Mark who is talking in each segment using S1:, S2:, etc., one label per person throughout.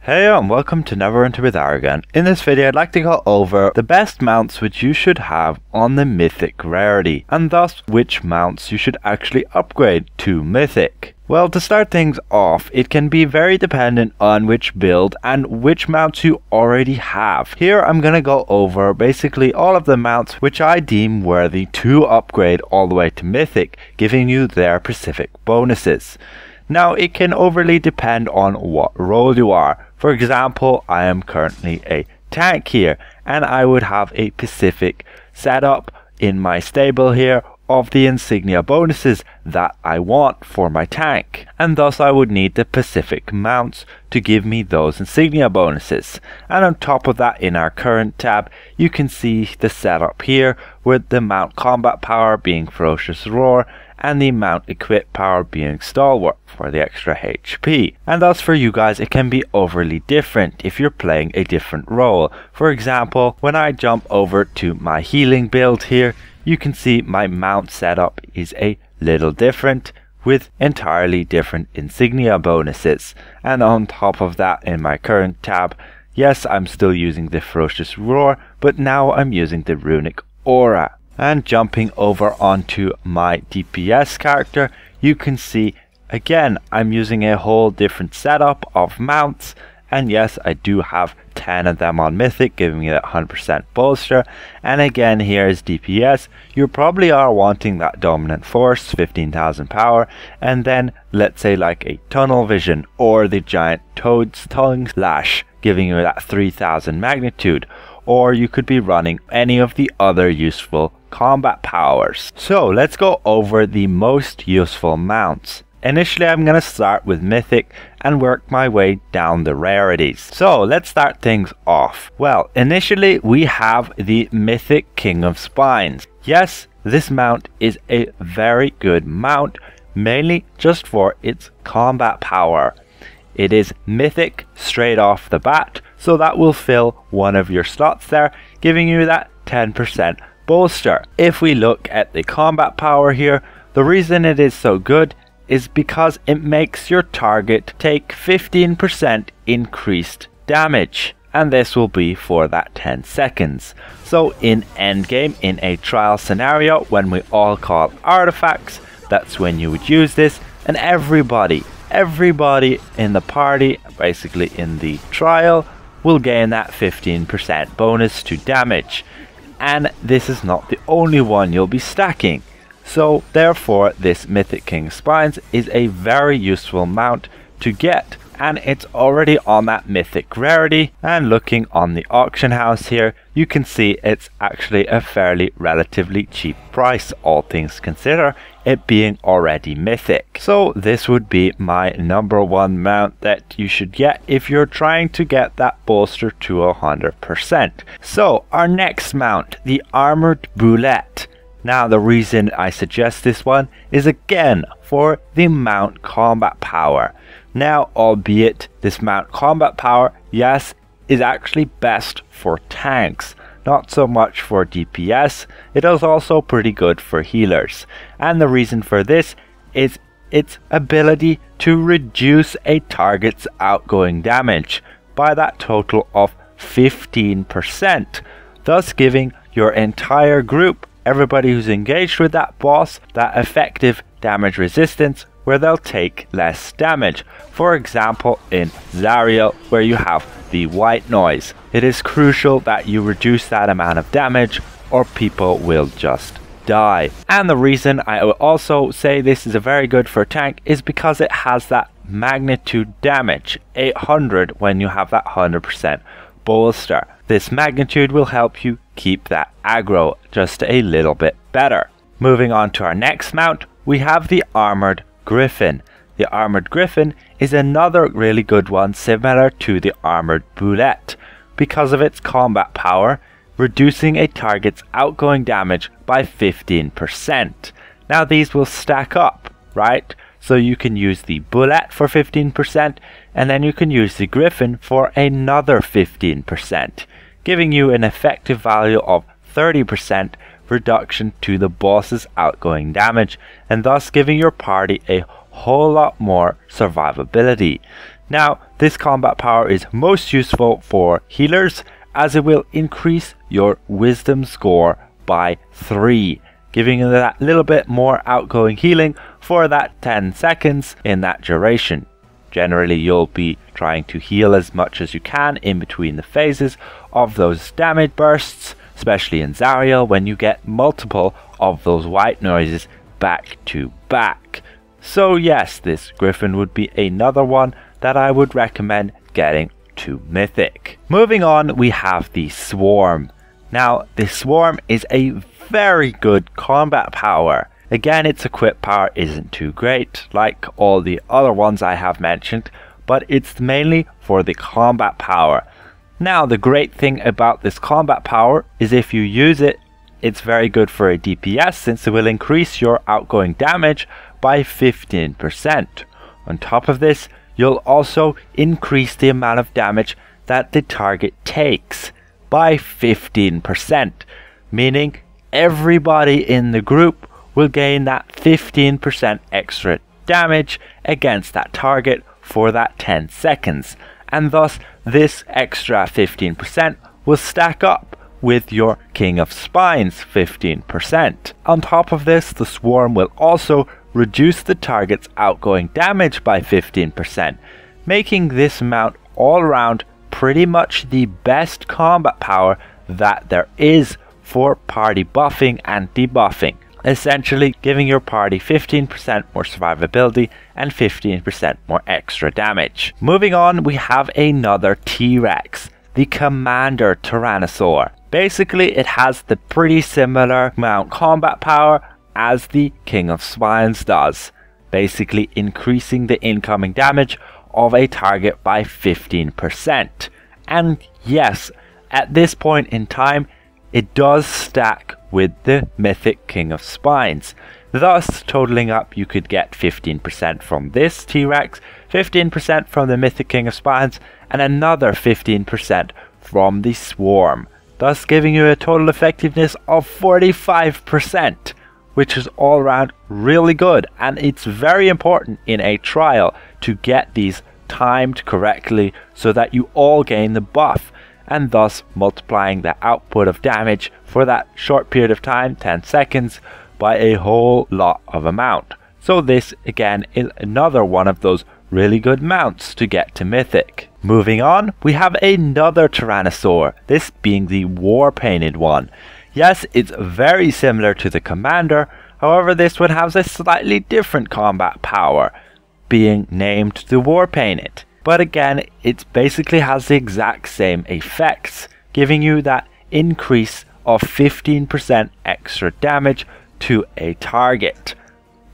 S1: Hey and welcome to Neverwinter with Aragon. In this video I'd like to go over the best mounts which you should have on the Mythic rarity, and thus which mounts you should actually upgrade to Mythic. Well, to start things off, it can be very dependent on which build and which mounts you already have. Here I'm gonna go over basically all of the mounts which I deem worthy to upgrade all the way to Mythic, giving you their specific bonuses. Now, it can overly depend on what role you are. For example, I am currently a tank here, and I would have a specific setup in my stable here of the insignia bonuses that I want for my tank, and thus I would need the specific mounts to give me those insignia bonuses. And on top of that, in our current tab, you can see the setup here with the mount combat power being Ferocious Roar and the mount equip power being Stalwart for the extra HP. And thus for you guys it can be overly different if you're playing a different role. For example, when I jump over to my healing build here, you can see my mount setup is a little different with entirely different insignia bonuses. And on top of that, in my current tab, yes, I'm still using the Ferocious Roar, but now I'm using the Runic Aura. And jumping over onto my DPS character, you can see again I'm using a whole different setup of mounts, and yes, I do have 10 of them on Mythic, giving me that 100% bolster. And again, here is DPS. You probably are wanting that dominant force, 15,000 power, and then let's say like a tunnel vision or the giant toad's tongue slash, giving you that 3,000 magnitude. Or you could be running any of the other useful combat powers. So let's go over the most useful mounts. Initially I'm going to start with Mythic and work my way down the rarities. So let's start things off. Well, initially we have the Mythic King of Spines. Yes, this mount is a very good mount, mainly just for its combat power. It is Mythic straight off the bat, so that will fill one of your slots there, giving you that 10% bolster. If we look at the combat power here, the reason it is so good is because it makes your target take 15% increased damage, and this will be for that 10 seconds. So in Endgame, in a trial scenario, when we all call artifacts, that's when you would use this, and everybody in the party, basically in the trial, will gain that 15% bonus to damage. And this is not the only one you'll be stacking. So therefore this Mythic King Spines is a very useful mount to get, and it's already on that Mythic rarity. And looking on the auction house here, you can see it's actually a fairly relatively cheap price, all things considered, it being already Mythic. So this would be my number one mount that you should get if you're trying to get that bolster to 100%. So our next mount, the Armored Boulette. Now the reason I suggest this one is again for the mount combat power. Now, albeit this mount combat power, yes, is actually best for tanks, not so much for DPS. It is also pretty good for healers. And the reason for this is its ability to reduce a target's outgoing damage by that total of 15%, thus giving your entire group, everybody who's engaged with that boss, that effective damage resistance where they'll take less damage. For example, in Zariel, where you have the white noise, it is crucial that you reduce that amount of damage or people will just die. And the reason I will also say this is a very good for tank is because it has that magnitude damage, 800 when you have that 100% bolster. This magnitude will help you keep that aggro just a little bit better. Moving on to our next mount, we have the Armored Griffin. The Armored Griffin is another really good one, similar to the Armored Boulette, because of its combat power, reducing a target's outgoing damage by 15%. Now these will stack up, right? So you can use the Boulette for 15%, and then you can use the Griffin for another 15%, giving you an effective value of 30% reduction to the boss's outgoing damage, and thus giving your party a whole lot more survivability. Now, this combat power is most useful for healers, as it will increase your wisdom score by 3, giving you that little bit more outgoing healing for that 10 seconds in that duration. Generally, you'll be trying to heal as much as you can in between the phases of those damage bursts, especially in Zariel when you get multiple of those white noises back to back. So yes, this Griffin would be another one that I would recommend getting to Mythic. Moving on, we have the Swarm. Now, the Swarm is a very good combat power. Again, its equip power isn't too great, like all the other ones I have mentioned, but it's mainly for the combat power. Now, the great thing about this combat power is if you use it, it's very good for a DPS, since it will increase your outgoing damage by 15%. On top of this, you'll also increase the amount of damage that the target takes by 15%, meaning everybody in the group will gain that 15% extra damage against that target for that 10 seconds, and thus this extra 15% will stack up with your King of Spines 15%. On top of this, the Swarm will also reduce the target's outgoing damage by 15%, making this mount all around pretty much the best combat power that there is for party buffing and debuffing, essentially giving your party 15% more survivability and 15% more extra damage. Moving on, we have another T-Rex, the Commander Tyrannosaur. Basically, it has the pretty similar mount combat power as the King of Spines does, basically increasing the incoming damage of a target by 15%. And yes, at this point in time, it does stack with the Mythic King of Spines. Thus, totaling up, you could get 15% from this T-Rex, 15% from the Mythic King of Spines, and another 15% from the Swarm, thus giving you a total effectiveness of 45%. Which is all around really good, and it's very important in a trial to get these timed correctly so that you all gain the buff, and thus multiplying the output of damage for that short period of time, 10 seconds, by a whole lot of amount. So this again is another one of those really good mounts to get to Mythic. Moving on, we have another Tyrannosaur, this being the war painted one. Yes, it's very similar to the Commander, however this one has a slightly different combat power, being named the War Painted. But again, it basically has the exact same effects, giving you that increase of 15% extra damage to a target.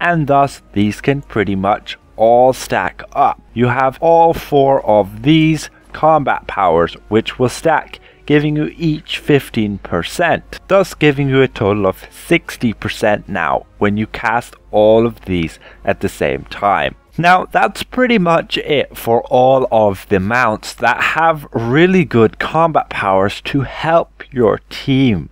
S1: And thus, these can pretty much all stack up. You have all 4 of these combat powers which will stack, giving you each 15%, thus giving you a total of 60% now when you cast all of these at the same time. Now, that's pretty much it for all of the mounts that have really good combat powers to help your team.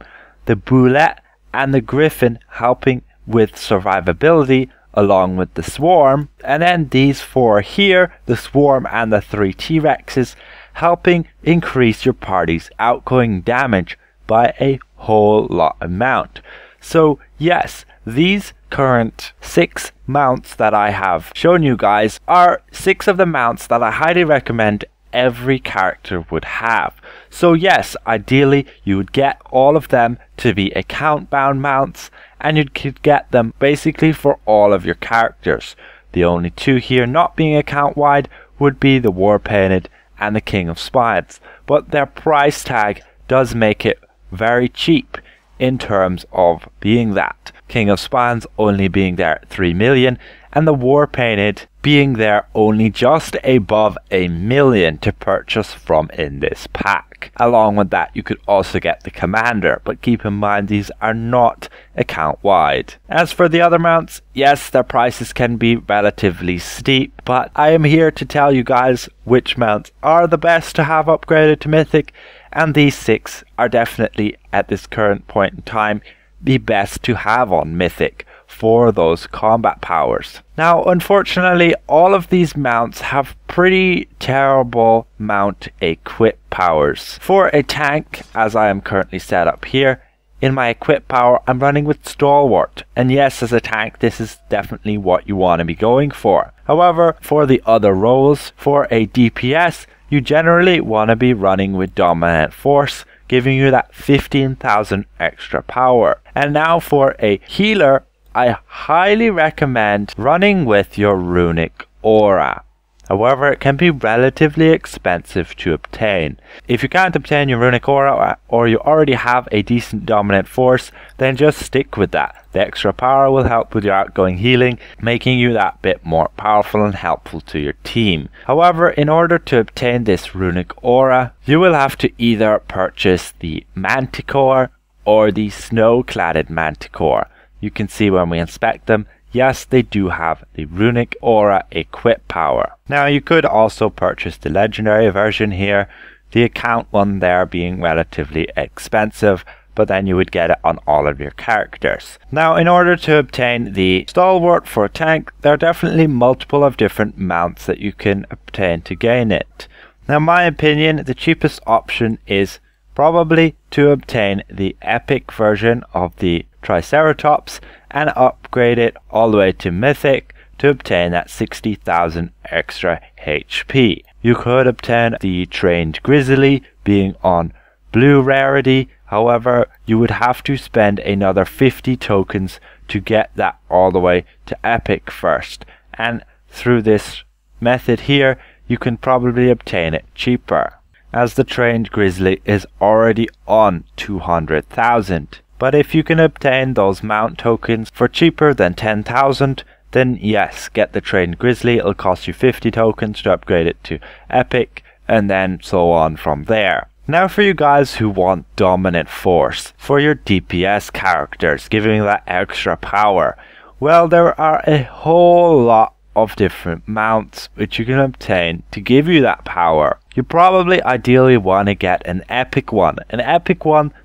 S1: The Boulette and the Griffin helping with survivability along with the Swarm, and then these 4 here, the Swarm and the 3 T-Rexes, helping increase your party's outgoing damage by a whole lot amount. So yes, these current 6 mounts that I have shown you guys are 6 of the mounts that I highly recommend every character would have. So yes, ideally you would get all of them to be account bound mounts, and you could get them basically for all of your characters. The only 2 here not being account wide would be the War Painted and the King of Spines, but their price tag does make it very cheap in terms of being that. King of Spines only being there at 3 million, and the War Painted being there only just above 1 million to purchase from in this pack. Along with that, you could also get the Commander, but keep in mind these are not account wide. As for the other mounts, yes, their prices can be relatively steep, but I am here to tell you guys which mounts are the best to have upgraded to Mythic, and these 6 are definitely at this current point in time the best to have on Mythic for those combat powers. Now, unfortunately, all of these mounts have pretty terrible mount equip powers. For a tank, as I am currently set up here, in my equip power, I'm running with Stalwart, and yes, as a tank, this is definitely what you want to be going for. However, for the other roles, for a DPS, you generally want to be running with Dominant Force, giving you that 15,000 extra power. And now for a healer, I highly recommend running with your Runic Aura. However, it can be relatively expensive to obtain. If you can't obtain your Runic Aura, or you already have a decent Dominant Force, then just stick with that. The extra power will help with your outgoing healing, making you that bit more powerful and helpful to your team. However, in order to obtain this Runic Aura, you will have to either purchase the Manticore or the Snow-Cladded Manticore. You can see when we inspect them, yes, they do have the Runic Aura equip power. Now, you could also purchase the legendary version here, the account one there being relatively expensive, but then you would get it on all of your characters. Now, in order to obtain the Stalwart for a tank, there are definitely multiple of different mounts that you can obtain to gain it. Now, in my opinion, the cheapest option is probably to obtain the epic version of the Triceratops and upgrade it all the way to Mythic to obtain that 60,000 extra HP. You could obtain the trained Grizzly being on blue rarity, however you would have to spend another 50 tokens to get that all the way to epic first, and through this method here you can probably obtain it cheaper, as the trained Grizzly is already on 200,000. But if you can obtain those mount tokens for cheaper than 10,000, then yes, get the trained Grizzly. It'll cost you 50 tokens to upgrade it to epic, and then so on from there. Now for you guys who want Dominant Force for your DPS characters, giving you that extra power, well, there are a whole lot of different mounts which you can obtain to give you that power. You probably ideally want to get an epic one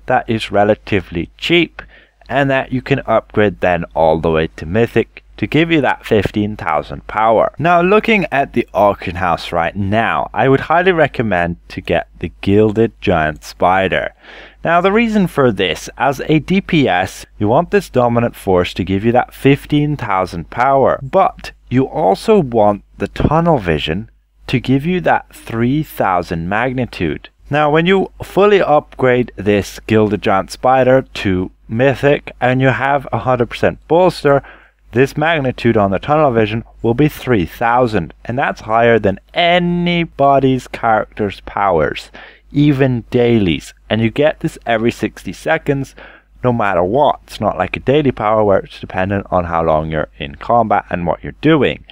S1: that is relatively cheap and that you can upgrade then all the way to Mythic to give you that 15,000 power. Now, looking at the auction house right now, I would highly recommend to get the Gilded Giant Spider. Now, the reason for this, as a DPS, you want this Dominant Force to give you that 15,000 power, but you also want the Tunnel Vision to give you that 3,000 magnitude. Now, when you fully upgrade this Gilded Giant Spider to Mythic and you have 100% Bolster, this magnitude on the Tunnel Vision will be 3,000, and that's higher than anybody's character's powers, even dailies, and you get this every 60 seconds no matter what. It's not like a daily power where it's dependent on how long you're in combat and what you're doing.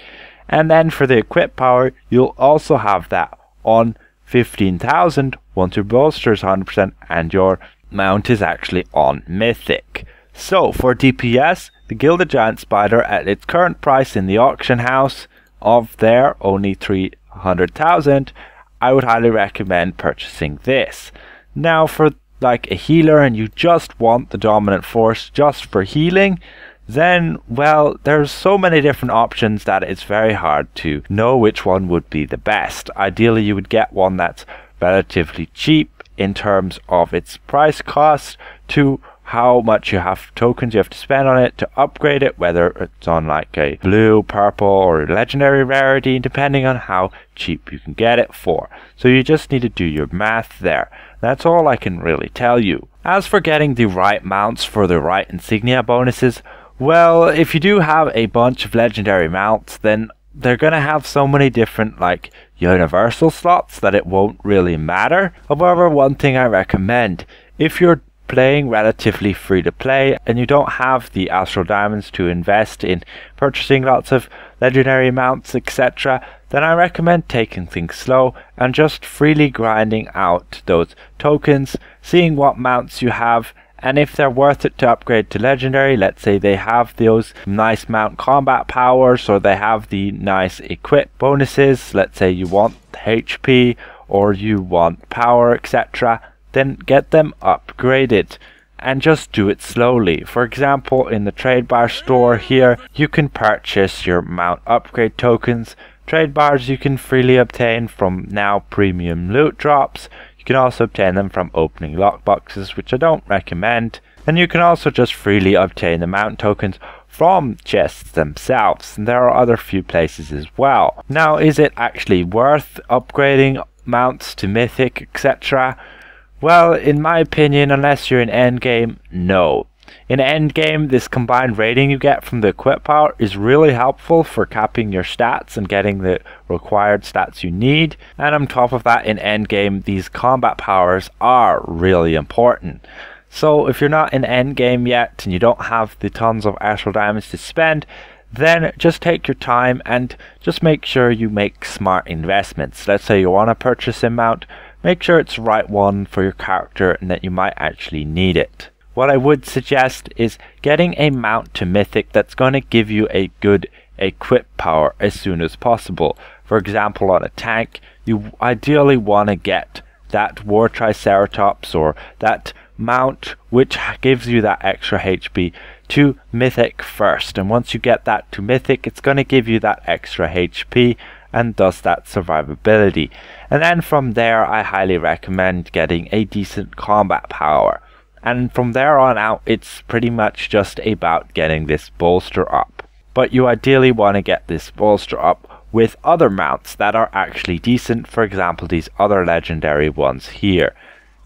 S1: And then for the equip power, you'll also have that on 15,000 once your bolster is 100% and your mount is actually on Mythic. So for DPS, the Gilded Giant Spider at its current price in the auction house of there only 300,000, I would highly recommend purchasing this. Now for like a healer and you just want the Dominant Force just for healing, then, well, there's so many different options that it's very hard to know which one would be the best. Ideally, you would get one that's relatively cheap in terms of its price cost to how much tokens you have to spend on it to upgrade it, whether it's on like a blue, purple, or legendary rarity, depending on how cheap you can get it for. So you just need to do your math there. That's all I can really tell you. As for getting the right mounts for the right insignia bonuses, well, if you do have a bunch of legendary mounts, then they're gonna have so many different like universal slots that it won't really matter. However, one thing I recommend, if you're playing relatively free to play and you don't have the Astral Diamonds to invest in purchasing lots of legendary mounts, etc., then I recommend taking things slow and just freely grinding out those tokens, seeing what mounts you have, and if they're worth it to upgrade to legendary. Let's say they have those nice mount combat powers or they have the nice equip bonuses, let's say you want HP or you want power, etc., then get them upgraded. and just do it slowly. For example, in the trade bar store here, you can purchase your mount upgrade tokens. Trade bars you can freely obtain from now premium loot drops. You can also obtain them from opening lockboxes, which I don't recommend. And you can also just freely obtain the mount tokens from chests themselves. And there are other few places as well. Now, is it actually worth upgrading mounts to mythic, etc.? Well, in my opinion, unless you're in endgame, no. In endgame, this combined rating you get from the equip power is really helpful for capping your stats and getting the required stats you need. And on top of that, in endgame, these combat powers are really important. So if you're not in endgame yet and you don't have the tons of aswell damage to spend, then just take your time and just make sure you make smart investments. Let's say you want to purchase a mount, make sure it's the right one for your character and that you might actually need it. What I would suggest is getting a mount to mythic that's going to give you a good equip power as soon as possible. For example, on a tank, you ideally want to get that War Triceratops or that mount which gives you that extra HP to mythic first. And once you get that to mythic, it's going to give you that extra HP and thus that survivability. And then from there, I highly recommend getting a decent combat power. And from there on out, it's pretty much just about getting this bolster up. But you ideally want to get this bolster up with other mounts that are actually decent. For example, these other legendary ones here.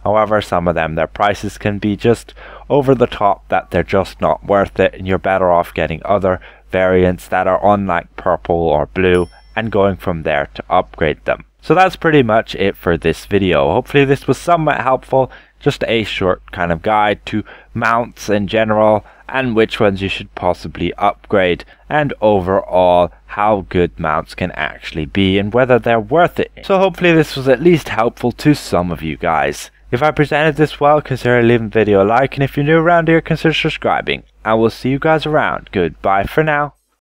S1: However, some of them, their prices can be just over the top that they're just not worth it. And you're better off getting other variants that are on like purple or blue and going from there to upgrade them. So that's pretty much it for this video. Hopefully this was somewhat helpful. Just a short kind of guide to mounts in general and which ones you should possibly upgrade and overall how good mounts can actually be and whether they're worth it. So hopefully this was at least helpful to some of you guys. If I presented this well, consider leaving the video a like, and if you're new around here, consider subscribing. I will see you guys around. Goodbye for now.